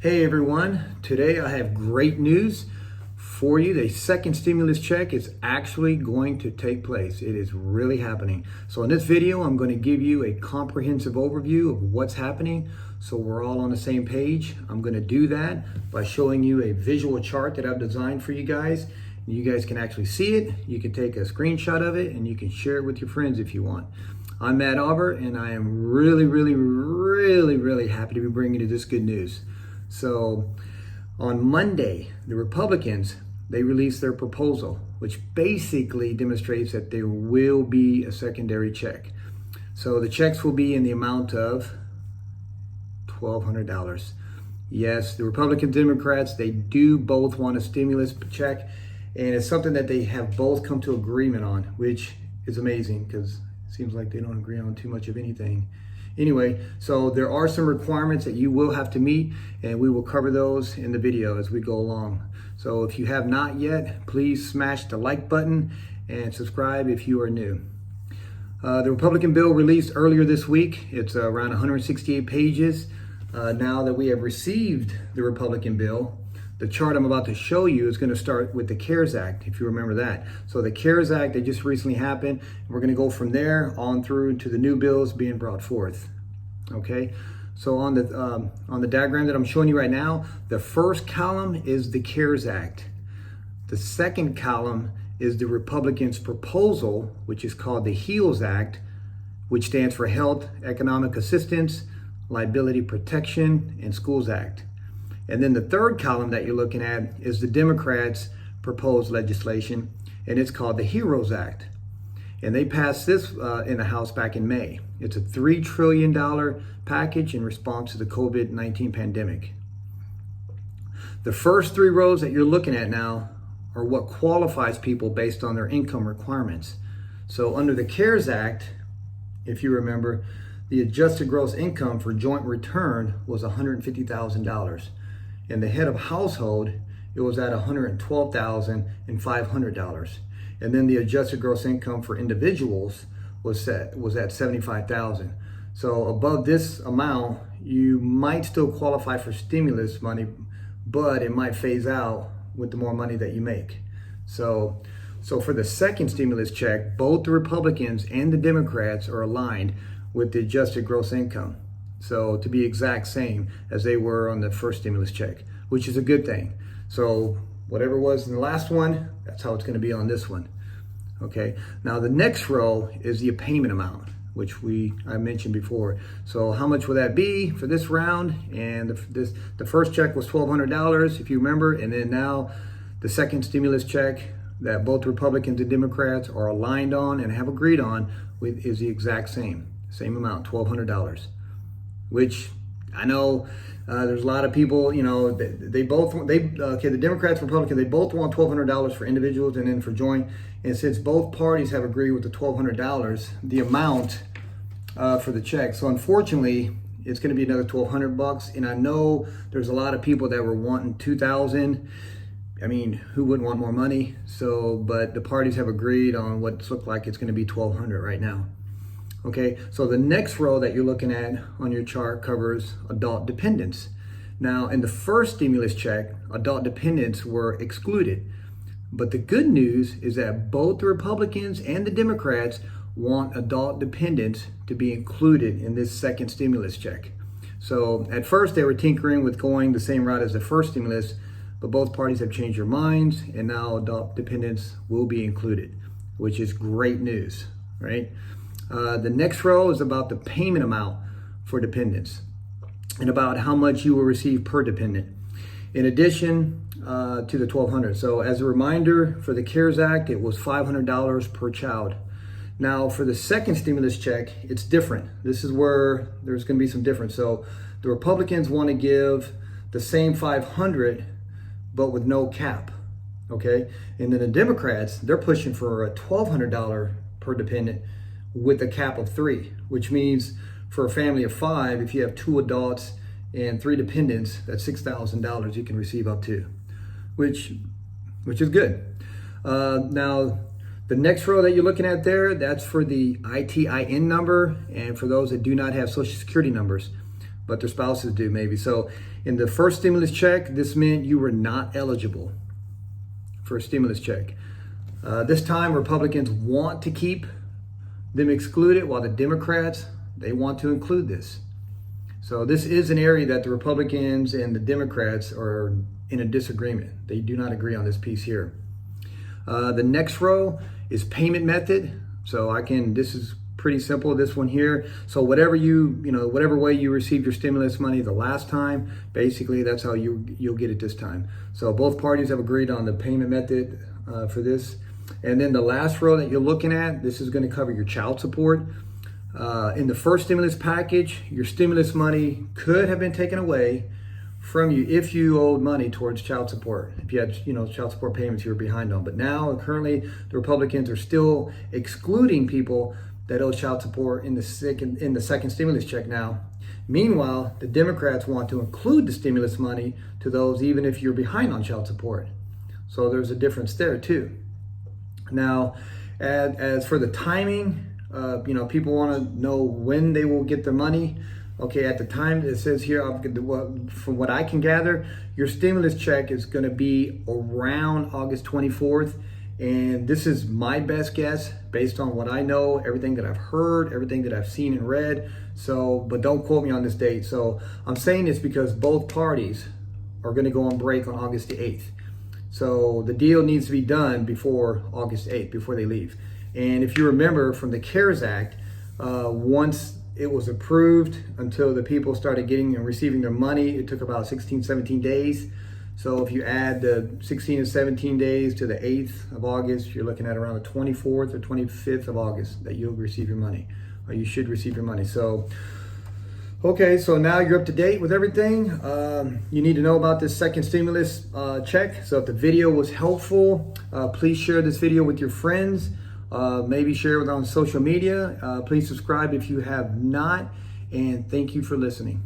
Hey everyone, today I have great news for you. The second stimulus check is actually going to take place. It is really happening. So in this video, I'm going to give you a comprehensive overview of what's happening so we're all on the same page. I'm going to do that by showing you a visual chart that I've designed for you guys. You guys can actually see it. You can take a screenshot of it and you can share it with your friends if you want. I'm Matt Albert and I am really happy to be bringing you this good news. So on Monday, the Republicans, they released their proposal, which basically demonstrates that there will be a secondary check. So the checks will be in the amount of $1,200. Yes, the Republicans, Democrats, they do both want a stimulus check, and it's something that they have both come to agreement on, which is amazing because it seems like they don't agree on too much of anything. Anyway, so there are some requirements that you will have to meet, and we will cover those in the video as we go along. So if you have not yet, please smash the like button and subscribe if you are new. The Republican bill released earlier this week. It's around 168 pages. Now that we have received the Republican bill, the chart I'm about to show you is going to start with the CARES Act, if you remember that. So the CARES Act that just recently happened, we're going to go from there on through to the new bills being brought forth. Okay, so on the diagram that I'm showing you right now, the first column is the CARES Act. The second column is the Republicans' proposal, which is called the HEALS Act, which stands for Health, Economic Assistance, Liability Protection, and Schools Act. And then the third column that you're looking at is the Democrats' proposed legislation, and it's called the HEROES Act. And they passed this in the House back in May. It's a $3 trillion package in response to the COVID-19 pandemic. The first three rows that you're looking at now are what qualifies people based on their income requirements. So under the CARES Act, if you remember, the adjusted gross income for joint return was $150,000. And the head of household, it was at $112,500. And then the adjusted gross income for individuals was at $75,000. So above this amount, you might still qualify for stimulus money, but it might phase out with the more money that you make. So for the second stimulus check, both the Republicans and the Democrats are aligned with the adjusted gross income. So to be exact same as they were on the first stimulus check, which is a good thing. So whatever was in the last one, that's how it's going to be on this one. Okay. Now the next row is the payment amount, which I mentioned before. So how much will that be for this round? And the first check was $1,200, if you remember, and then now the second stimulus check that both Republicans and Democrats are aligned on and have agreed on is the exact same amount, $1,200. Which I know there's a lot of people, you know, the Democrats, Republicans, they both want $1,200 for individuals and then for joint. And since both parties have agreed with the $1,200, the amount for the check. So unfortunately, it's going to be another $1,200. And I know there's a lot of people that were wanting $2,000. I mean, who wouldn't want more money? But the parties have agreed on what looks like it's going to be $1,200 right now. Okay, so the next row that you're looking at on your chart covers adult dependents. Now, in the first stimulus check, adult dependents were excluded. But the good news is that both the Republicans and the Democrats want adult dependents to be included in this second stimulus check. So at first they were tinkering with going the same route as the first stimulus, but both parties have changed their minds, and now adult dependents will be included, which is great news, right? The next row is about the payment amount for dependents and about how much you will receive per dependent, in addition to the $1,200. So as a reminder, for the CARES Act, it was $500 per child. Now for the second stimulus check, it's different. This is where there's going to be some difference. So the Republicans want to give the same $500, but with no cap. Okay. And then the Democrats, they're pushing for a $1,200 per dependent with a cap of 3, which means for a family of 5, if you have 2 adults and 3 dependents, that's $6,000 you can receive up to, which is good. Now, the next row that you're looking at there, that's for the ITIN number and for those that do not have Social Security numbers. but their spouses do maybe. So in the first stimulus check, this meant you were not eligible for a stimulus check. This time, Republicans want to keep them excluded, while the Democrats, they want to include this. So this is an area that the Republicans and the Democrats are in a disagreement. They do not agree on this piece here. The next row is payment method. So this is pretty simple, this one here. So whatever whatever way you received your stimulus money the last time, basically that's how you'll get it this time. So both parties have agreed on the payment method for this. And then the last row that you're looking at, this is going to cover your child support. In the first stimulus package, your stimulus money could have been taken away from you if you owed money towards child support, if you had child support payments you were behind on. But now currently the Republicans are still excluding people that owe child support in the second stimulus check now. Meanwhile, the Democrats want to include the stimulus money to those even if you're behind on child support. So there's a difference there too. Now, as for the timing, people want to know when they will get their money. Okay, at the time it says here, from what I can gather, your stimulus check is going to be around August 24th. And this is my best guess based on what I know, everything that I've heard, everything that I've seen and read. So, but don't quote me on this date. So I'm saying this because both parties are going to go on break on August the 8th. So the deal needs to be done before August 8th, before they leave. And if you remember from the CARES Act, once it was approved until the people started getting and receiving their money, it took about 16, 17 days. So if you add the 16 and 17 days to the 8th of August, you're looking at around the 24th or 25th of August that you'll receive your money, or you should receive your money. So, okay, so now you're up to date with everything. You need to know about this second stimulus check. So if the video was helpful, please share this video with your friends. Maybe share it on social media. Please subscribe if you have not. And thank you for listening.